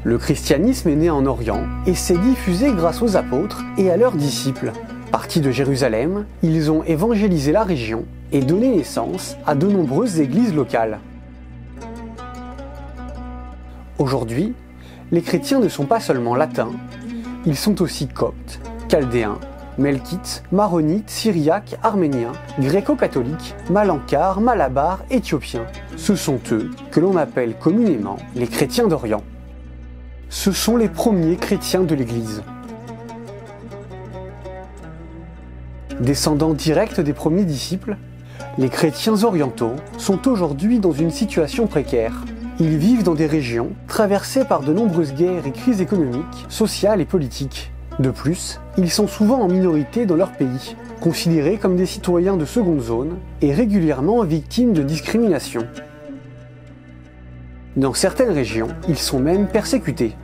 Le christianisme est né en Orient et s'est diffusé grâce aux apôtres et à leurs disciples. Partis de Jérusalem, ils ont évangélisé la région et donné naissance à de nombreuses églises locales. Aujourd'hui, les chrétiens ne sont pas seulement latins, ils sont aussi coptes, chaldéens, melkites, maronites, syriaques, arméniens, gréco-catholiques, malankars, malabars, éthiopiens. Ce sont eux que l'on appelle communément les chrétiens d'Orient. Ce sont les premiers chrétiens de l'Église. Descendants directs des premiers disciples, les chrétiens orientaux sont aujourd'hui dans une situation précaire. Ils vivent dans des régions traversées par de nombreuses guerres et crises économiques, sociales et politiques. De plus, ils sont souvent en minorité dans leur pays, considérés comme des citoyens de seconde zone et régulièrement victimes de discrimination. Dans certaines régions, ils sont même persécutés.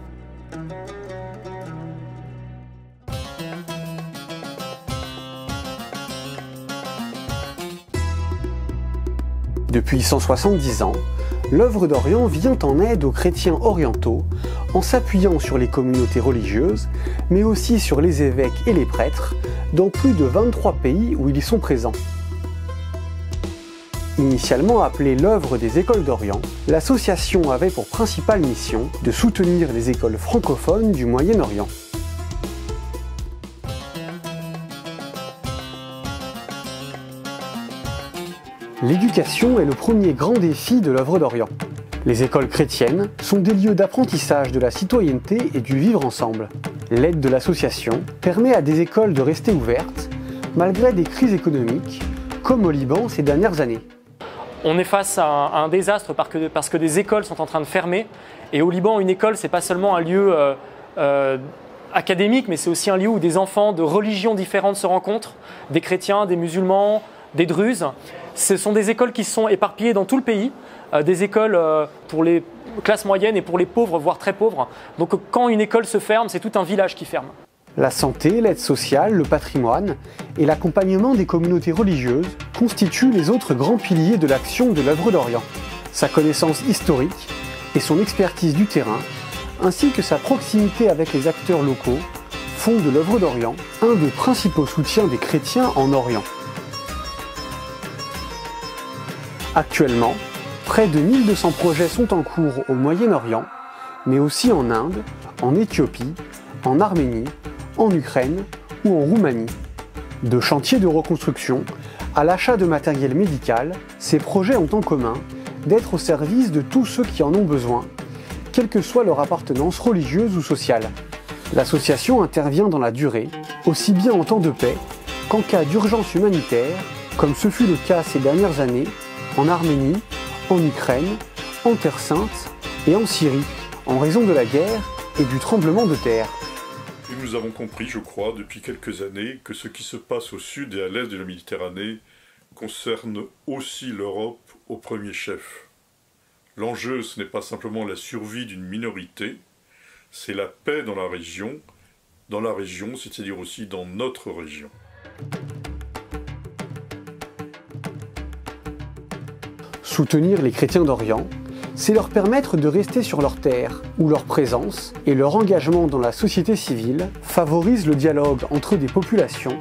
Depuis 170 ans, l'œuvre d'Orient vient en aide aux chrétiens orientaux en s'appuyant sur les communautés religieuses, mais aussi sur les évêques et les prêtres, dans plus de 23 pays où ils sont présents. Initialement appelée l'œuvre des écoles d'Orient, l'association avait pour principale mission de soutenir les écoles francophones du Moyen-Orient. L'éducation est le premier grand défi de l'œuvre d'Orient. Les écoles chrétiennes sont des lieux d'apprentissage de la citoyenneté et du vivre ensemble. L'aide de l'association permet à des écoles de rester ouvertes, malgré des crises économiques, comme au Liban ces dernières années. On est face à un désastre parce que des écoles sont en train de fermer. Et au Liban, une école, c'est pas seulement un lieu académique, mais c'est aussi un lieu où des enfants de religions différentes se rencontrent, des chrétiens, des musulmans, des druzes. Ce sont des écoles qui sont éparpillées dans tout le pays, des écoles pour les classes moyennes et pour les pauvres, voire très pauvres. Donc quand une école se ferme, c'est tout un village qui ferme. La santé, l'aide sociale, le patrimoine et l'accompagnement des communautés religieuses constituent les autres grands piliers de l'action de l'œuvre d'Orient. Sa connaissance historique et son expertise du terrain, ainsi que sa proximité avec les acteurs locaux, font de l'œuvre d'Orient un des principaux soutiens des chrétiens en Orient. Actuellement, près de 1200 projets sont en cours au Moyen-Orient, mais aussi en Inde, en Éthiopie, en Arménie, en Ukraine ou en Roumanie. De chantiers de reconstruction à l'achat de matériel médical, ces projets ont en commun d'être au service de tous ceux qui en ont besoin, quelle que soit leur appartenance religieuse ou sociale. L'association intervient dans la durée, aussi bien en temps de paix qu'en cas d'urgence humanitaire, comme ce fut le cas ces dernières années, en Arménie, en Ukraine, en Terre Sainte et en Syrie, en raison de la guerre et du tremblement de terre. Et nous avons compris, je crois, depuis quelques années, que ce qui se passe au sud et à l'est de la Méditerranée concerne aussi l'Europe au premier chef. L'enjeu, ce n'est pas simplement la survie d'une minorité, c'est la paix dans la région, c'est-à-dire aussi dans notre région. Soutenir les chrétiens d'Orient, c'est leur permettre de rester sur leur terre, où leur présence et leur engagement dans la société civile favorisent le dialogue entre des populations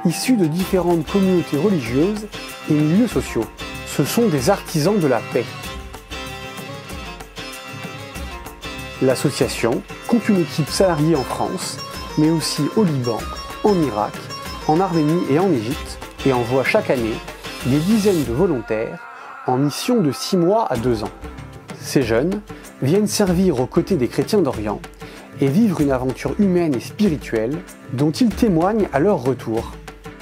issues de différentes communautés religieuses et milieux sociaux. Ce sont des artisans de la paix. L'association compte une équipe salariée en France, mais aussi au Liban, en Irak, en Arménie et en Égypte, et envoie chaque année des dizaines de volontaires en mission de 6 mois à 2 ans. Ces jeunes viennent servir aux côtés des chrétiens d'Orient et vivre une aventure humaine et spirituelle dont ils témoignent à leur retour.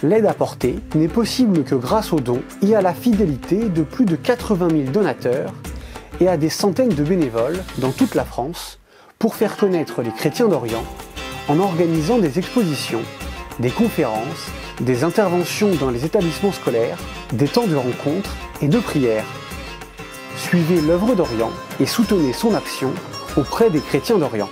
L'aide apportée n'est possible que grâce aux dons et à la fidélité de plus de 80 000 donateurs et à des centaines de bénévoles dans toute la France pour faire connaître les chrétiens d'Orient en organisant des expositions, des conférences, des interventions dans les établissements scolaires, des temps de rencontres et de prières. Suivez l'œuvre d'Orient et soutenez son action auprès des chrétiens d'Orient.